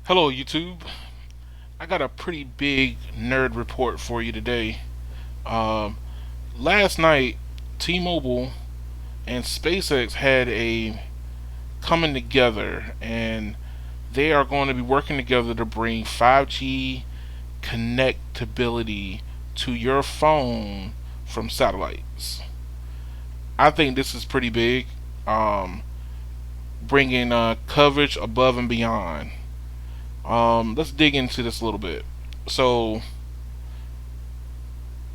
Hello, YouTube. I got a pretty big nerd report for you today. Um, Last night, T-Mobile and SpaceX had a coming together, and they are going to be working together to bring 5G connectability to your phone from satellites. I think this is pretty big, um, bringing coverage above and beyond. Let's dig into this a little bit. So,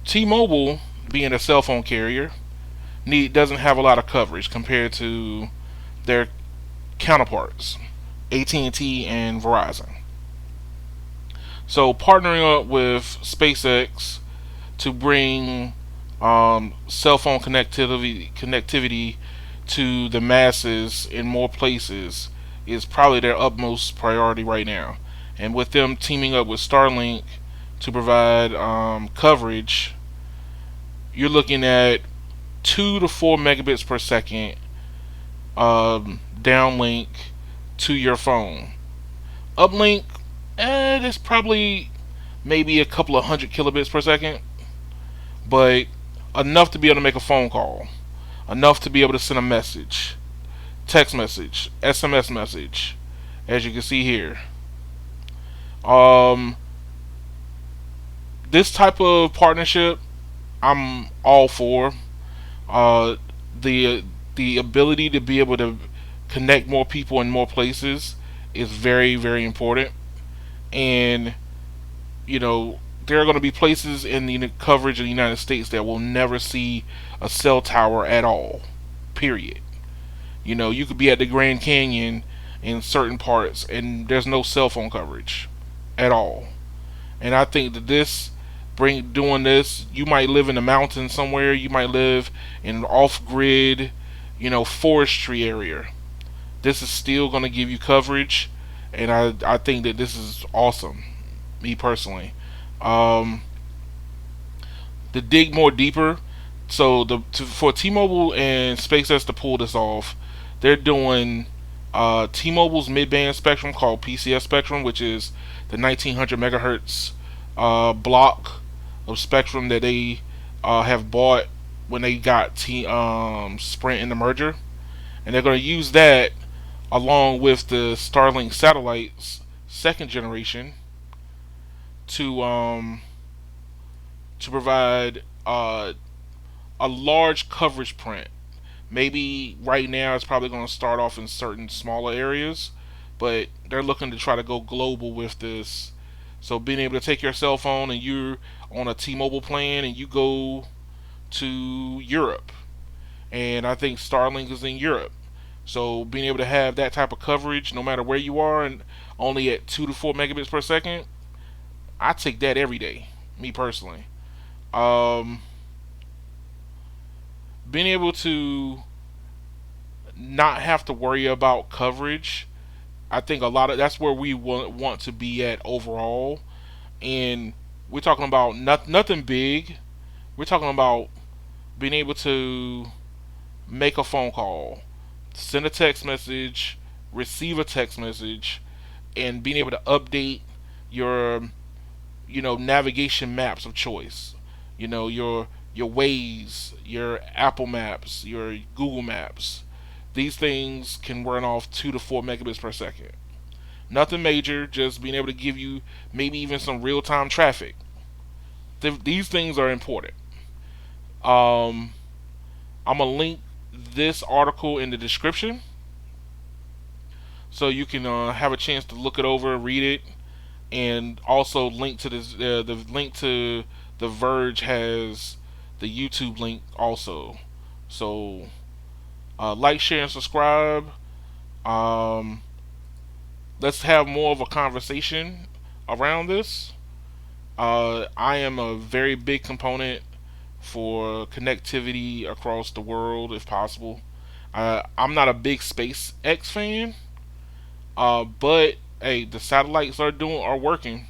T-Mobile, being a cell phone carrier, doesn't have a lot of coverage compared to their counterparts, AT&T and Verizon. So partnering up with SpaceX to bring cell phone connectivity to the masses in more places is probably their utmost priority right now. And with them teaming up with Starlink to provide coverage, you're looking at 2 to 4 megabits per second downlink to your phone. Uplink, it's probably maybe a couple of 100 kilobits per second, but enough to be able to make a phone call, enough to be able to send a message, text message, SMS message, as you can see here. Um, this type of partnership, I'm all for. Uh, the the ability to be able to connect more people in more places is very, very important. And you know, there are going to be places in the coverage of the United States that will never see a cell tower at all. Period. You know, you could be at the Grand Canyon in certain parts and there's no cell phone coverage at all. And I think that doing this, you might live in the mountains somewhere, you might live in an off-grid, forestry area. This is still going to give you coverage, and I think that this is awesome. Me personally, um, to dig more deeper. So for T-Mobile and SpaceX to pull this off, they're doing T-Mobile's mid-band spectrum called PCS spectrum, which is the 1900 megahertz block of spectrum that they have bought when they got Sprint in the merger, and they're going to use that along with the Starlink satellites second generation to provide a large coverage print. Maybe right now it's probably going to start off in certain smaller areas, but they're looking to try to go global with this. So being able to take your cell phone and you're on a T-Mobile plan and you go to Europe, and I think Starlink is in Europe. So being able to have that type of coverage, no matter where you are, and only at 2 to 4 megabits per second, I take that every day. Me personally, um, being able to not have to worry about coverage, I think a lot of that's where we want to be at overall. And we're talking about nothing big. We're talking about being able to make a phone call, send a text message, receive a text message, and being able to update your navigation maps of choice. Your Waze, your Apple Maps, your Google Maps. These things can run off 2 to 4 megabits per second. Nothing major, just being able to give you maybe even some real time traffic. These things are important. Um, I'm gonna link this article in the description so you can have a chance to look it over, read it, and also link to this. The link to the Verge has the YouTube link also. So like, share, and subscribe. Um, let's have more of a conversation around this. I am a very big component for connectivity across the world, if possible. I'm not a big SpaceX fan, but hey, the satellites are working.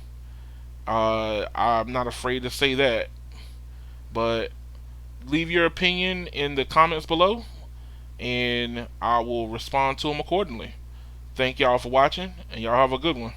I'm not afraid to say that. But leave your opinion in the comments below, and I will respond to them accordingly. Thank y'all for watching, and y'all have a good one.